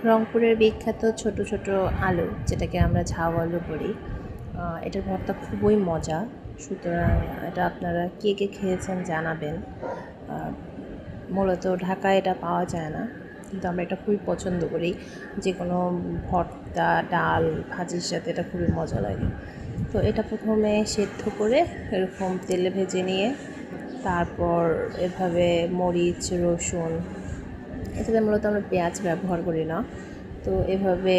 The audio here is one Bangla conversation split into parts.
রংপুরের বিখ্যাত ছোট ছোট আলু, যেটাকে আমরা ঝাউ আলু বলি, এটার ভর্তা খুবই মজা। সুতরাং এটা আপনারা কে কে খেয়েছেন জানাবেন। মূলত ঢাকায় এটা পাওয়া যায় না, কিন্তু আমরা এটা খুবই পছন্দ করি। যে কোনো ভর্তা, ডাল, ভাজির সাথে এটা খুবই মজা লাগে। তো এটা প্রথমে সেদ্ধ করে এরকম তেলে ভেজে নিয়ে তারপর এভাবে মরিচ, রসুন, এটাতে মূলত আমরা পেঁয়াজ ব্যবহার করি না। তো এভাবে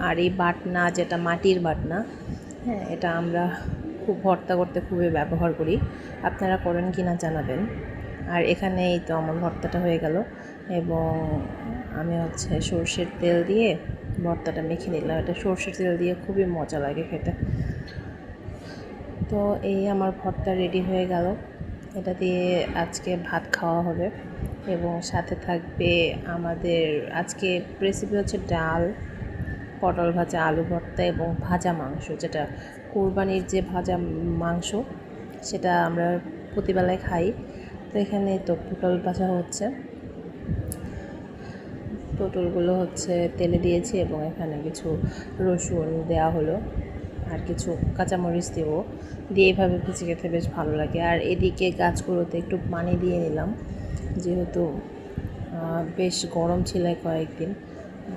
আর এই বাটনা, যেটা মাটির বাটনা, হ্যাঁ, এটা আমরা খুব ভর্তা করতে খুবই ব্যবহার করি। আপনারা করেন কি না জানাবেন। আর এখানে এই তো আমার ভর্তাটা হয়ে গেল, এবং আমি সর্ষের তেল দিয়ে ভর্তাটা মেখে নিলাম। এটা সর্ষের তেল দিয়ে খুবই মজা লাগে খেতে। তো এই আমার ভর্তা রেডি হয়ে গেল। এটা দিয়ে আজকে ভাত খাওয়া হবে, এবং সাথে থাকবে আমাদের আজকে রেসিপি হচ্ছে ডাল, পটল ভাজা, আলু ভর্তা এবং ভাজা মাংস, যেটা কোরবানির যে ভাজা মাংস, সেটা আমরা প্রতিবেলায় খাই। তো এখানে তো পটল ভাজা হচ্ছে, পটলগুলো তেলে দিয়েছি, এবং এখানে কিছু রসুন দেওয়া হলো আর কিছু কাঁচামরিচ দিয়ে এভাবে ভেজে খেতে বেশ ভালো লাগে। আর এদিকে গাছগুলোতে একটু পানি দিয়ে নিলাম, যেহেতু বেশ গরম ছিল কয়েকদিন।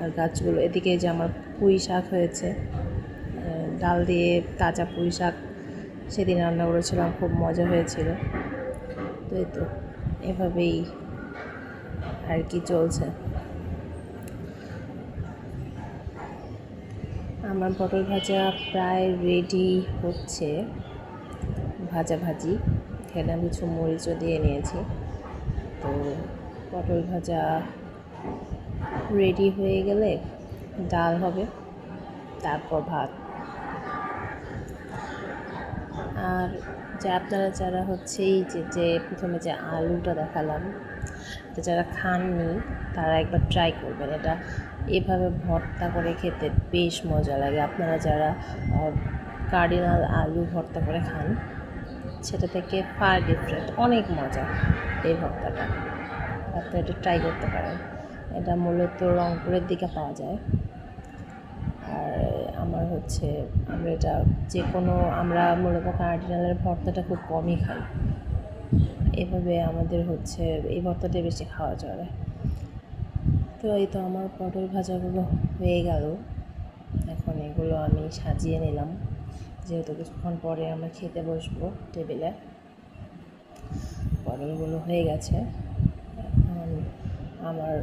আর গাছগুলো এদিকে যে আমার পুঁই শাক হয়েছে, ডাল দিয়ে তাজা পুঁই শাক সেদিন রান্না করেছিলাম, খুব মজা হয়েছিল। তো এই তো এভাবেই আর কি চলছে। আমার পটল ভাজা প্রায় রেডি হচ্ছে, ভাজি এখানে আমি কিছু মরিচও দিয়ে নিয়েছি। তো পটল ভাজা রেডি হয়ে গেলে ডাল হবে, তারপর ভাত। আর যে আপনারা যারা এই যে প্রথমে যে আলুটা দেখালাম, এটা যারা খাননি তারা একবার ট্রাই করবেন। এটা এভাবে ভর্তা করে খেতে বেশ মজা লাগে। আপনারা যারা কার্ডিনাল আলু ভর্তা করে খান, সেটা থেকে ফার ডিফারেন্ট, অনেক মজা এই ভর্তাটা। আপনারা এটা ট্রাই করতে পারেন। এটা মূলত রংপুরের দিকে পাওয়া যায়। আর আমরা এটা আমরা মূলত কার্ডিনালের ভর্তাটা খুব কমই খাই। এভাবে আমাদের এই ভর্তাটা বেশি খাওয়া চলে। তো এই তো আমার পটল ভাজাগুলো হয়ে গেল। এখন এগুলো আমি সাজিয়ে নিলাম, যেহেতু কিছুক্ষণ পরে আমরা খেতে বসবো টেবিলে। পটলগুলো হয়ে গেছে, এখন আমার